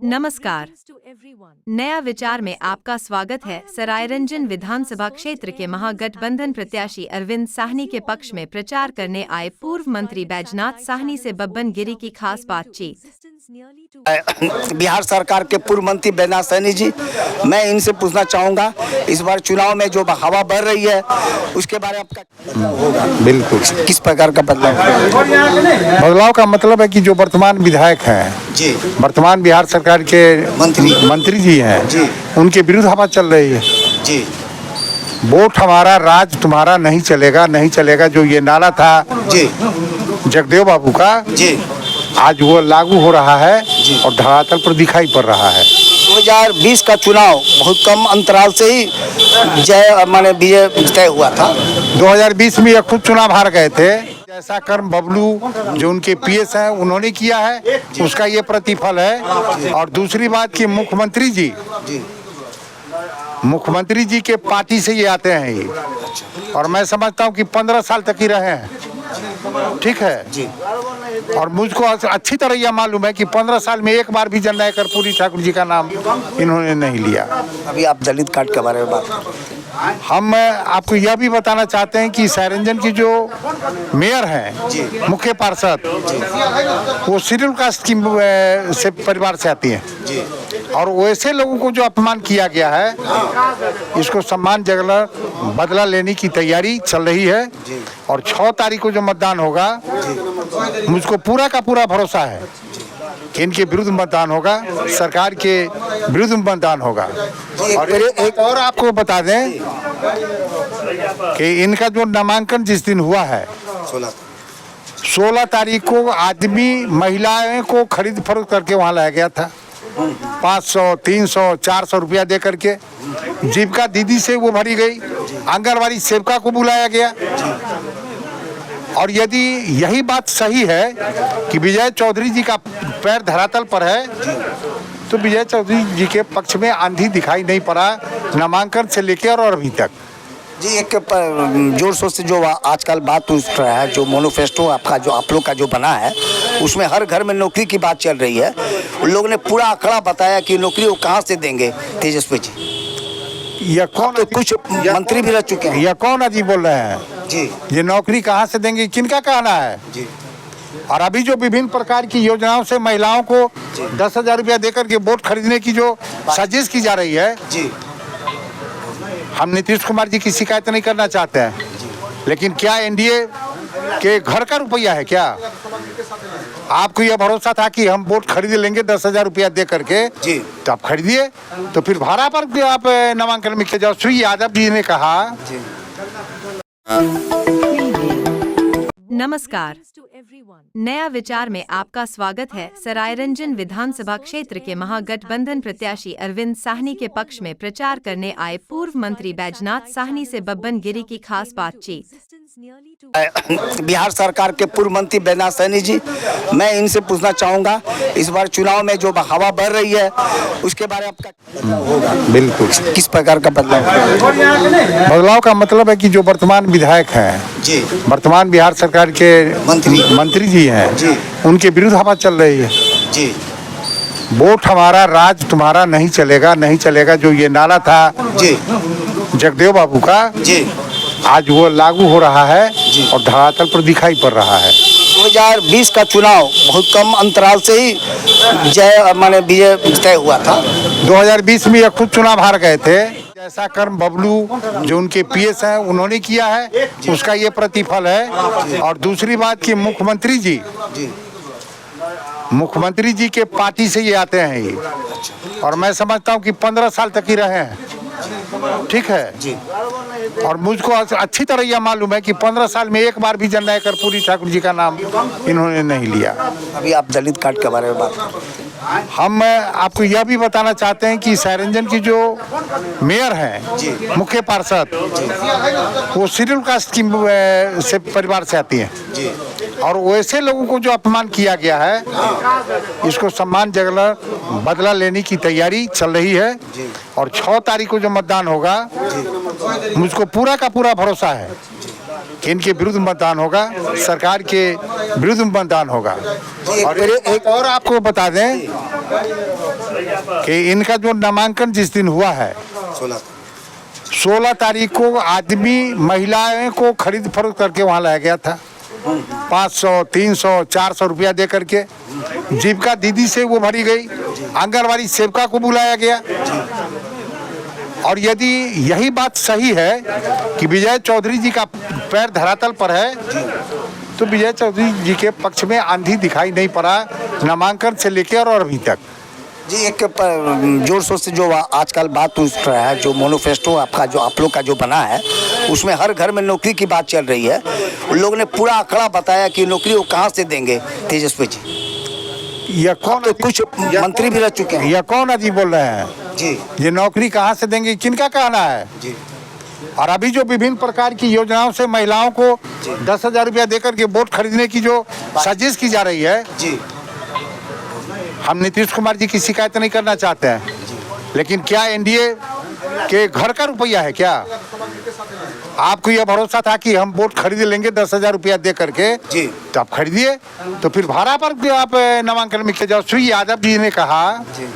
नमस्कार। नया विचार में आपका स्वागत है। सरायरंजन विधानसभा क्षेत्र के महागठबंधन प्रत्याशी अरविंद साहनी के पक्ष में प्रचार करने आए पूर्व मंत्री बैजनाथ साहनी से बब्बन गिरी की खास बातचीत। बिहार सरकार के पूर्व मंत्री बैजनाथ साहनी जी, मैं इनसे पूछना चाहूँगा, इस बार चुनाव में जो हवा बढ़ रही है उसके बारे में आपका होगा? बिल्कुल। किस प्रकार का बदलाव? बदलाव का मतलब है कि जो वर्तमान विधायक हैं जी, वर्तमान बिहार सरकार के मंत्री जी हैं जी, उनके विरुद्ध हवा चल रही है जी। वोट हमारा राज तुम्हारा नहीं चलेगा, नहीं चलेगा। जो ये नारा था जी जगदेव बाबू का जी, आज वो लागू हो रहा है और धरातल पर दिखाई पड़ रहा है। 2020 का चुनाव बहुत कम अंतराल से ही विजय तय हुआ था। 2020 में ये खुद चुनाव हार गए थे। ऐसा कर्म बबलू जो उनके पीएस हैं उन्होंने किया है, उसका ये प्रतिफल है। और दूसरी बात कि मुख्यमंत्री जी के पार्टी से ये आते हैं ये, और मैं समझता हूँ कि 15 साल तक ही रहे हैं, ठीक है जी। और मुझको अच्छी तरह यह मालूम है कि 15 साल में एक बार भी जननायक कर्पूरी ठाकुर जी का नाम इन्होंने नहीं लिया। अभी आप दलित कार्ड के बारे में बात करते हैं। हम आपको यह भी बताना चाहते हैं कि सरायरंजन की जो मेयर हैं, मुख्य पार्षद, वो शेड्यूल कास्ट की से परिवार से आती हैं जी। और वैसे लोगों को जो अपमान किया गया है, इसको सम्मान जगह बदला लेने की तैयारी चल रही है। और 6 तारीख को जो मतदान होगा, मुझको पूरा का पूरा भरोसा है कि इनके विरुद्ध मतदान होगा, सरकार के विरुद्ध मतदान होगा। और एक और आपको बता दें कि इनका जो नामांकन जिस दिन हुआ है 16 तारीख को आदमी महिलाएं को खरीद फरोख्त करके वहां लाया गया था। 500, 300, 400 रुपया दे करके जीविका दीदी से वो भरी गई, आंगनवाड़ी सेविका को बुलाया गया। और यदि यही बात सही है कि विजय चौधरी जी का पैर धरातल पर है, तो विजय चौधरी जी के पक्ष में आंधी दिखाई नहीं पड़ा नामांकन से लेकर और अभी तक। जी, एक जोर शोर से जो आजकल बात उठ रहा है, जो मैनिफेस्टो आपका जो आप लोग का जो बना है, उसमें हर घर में नौकरी की बात चल रही है। उन लोगों ने पूरा आंकड़ा बताया कि नौकरी वो कहाँ से देंगे तेजस्वी जी। यह कौन? तो कुछ मंत्री भी रह चुके हैं। यह कौन अजीब बोल रहे हैं जी? ये नौकरी कहाँ से देंगे, किनका कहना है जी? और अभी जो विभिन्न प्रकार की योजनाओं से महिलाओं को 10,000 रुपया देकर के वोट खरीदने की जो साजिश की जा रही है जी, हम नीतीश कुमार जी की शिकायत नहीं करना चाहते हैं, लेकिन क्या एनडीए के घर का रुपया है क्या? आपको यह भरोसा था कि हम वोट खरीद लेंगे 10,000 रुपया दे करके जी, तो आप खरीदिए, तो फिर भाड़ा पर आप नामांकन में किया जाओ। श्री यादव जी ने कहा। नमस्कार। नया विचार में आपका स्वागत है। सरायरंजन विधानसभा क्षेत्र के महागठबंधन प्रत्याशी अरविंद साहनी के पक्ष में प्रचार करने आए पूर्व मंत्री बैजनाथ साहनी से बब्बन गिरी की खास बातचीत। बिहार सरकार के पूर्व मंत्री बैजनाथ साहनी जी, मैं इनसे पूछना चाहूँगा, इस बार चुनाव में जो हवा बढ़ रही है उसके बारे में आपका होगा? बिल्कुल। किस प्रकार का बदलाव? बदलाव का मतलब है कि जो वर्तमान विधायक हैं जी, वर्तमान बिहार सरकार के मंत्री जी हैं जी, उनके विरुद्ध हवा चल रही है जी। वोट हमारा राज तुम्हारा नहीं चलेगा, नहीं चलेगा। जो ये नारा था जी जगदेव बाबू का जी, आज वो लागू हो रहा है और धरातल पर दिखाई पड़ रहा है। 2020 का चुनाव बहुत कम अंतराल से ही विजय तय हुआ था। 2020 में ये खुद चुनाव हार गए थे। ऐसा कर्म बबलू जो उनके पीएस हैं उन्होंने किया है, उसका ये प्रतिफल है। और दूसरी बात कि मुख्यमंत्री जी के पार्टी से ये आते हैं ये, और मैं समझता हूँ कि 15 साल तक ही रहे हैं, ठीक है जी। और मुझको अच्छी तरह यह मालूम है कि 15 साल में एक बार भी जननायक कर्पूरी ठाकुर जी का नाम इन्होंने नहीं लिया। अभी आप दलित कार्ड के बारे में बात करते हैं। हम आपको यह भी बताना चाहते हैं कि सरायरंजन की जो मेयर हैं, मुख्य पार्षद, वो शेड्यूल कास्ट की से परिवार से आती हैं जी। और वैसे लोगों को जो अपमान किया गया है, इसको सम्मान जगह बदला लेने की तैयारी चल रही है। और 6 तारीख को जो मतदान होगा, मुझको पूरा का पूरा भरोसा है कि इनके विरुद्ध मतदान होगा, सरकार के विरुद्ध मतदान होगा। और एक और आपको बता दें कि इनका जो नामांकन जिस दिन हुआ है 16 तारीख को आदमी महिलाएं को खरीद फरोख्त करके वहां लाया गया था 500, 300, 400 रुपया दे करके। जीविका दीदी से वो भरी गई, आंगनवाड़ी सेविका को बुलाया गया। और यदि यही बात सही है कि विजय चौधरी जी का पैर धरातल पर है, तो विजय चौधरी जी के पक्ष में आंधी दिखाई नहीं पड़ा नामांकन से लेकर और अभी तक। जी, एक जोर शोर से जो आजकल बात उठ रहा है, जो मैनिफेस्टो आपका जो आप लोग का जो बना है, उसमें हर घर में नौकरी की बात चल रही है। उन लोगों ने पूरा आंकड़ा बताया कि नौकरी वो कहाँ से देंगे तेजस्वी जी। यह कौन तो कुछ मंत्री भी रह चुके हैं। यह कौन अजीब बोल रहे हैं जी, ये नौकरी कहाँ से देंगे, किनका कहना है जी। और अभी जो विभिन्न प्रकार की योजनाओं से महिलाओं को 10,000 रुपया देकर के वोट खरीदने की जो साजिश की जा रही है जी, हम नीतीश कुमार जी की शिकायत नहीं करना चाहते हैं, लेकिन क्या एनडीए के घर का रुपया है क्या? आपको यह भरोसा था कि हम वोट खरीद लेंगे 10,000 रुपया दे करके जी, तो आप खरीदिए, तो फिर भाड़ा पर आप नामांकन में किया जाओ। श्री यादव जी ने कहा जी।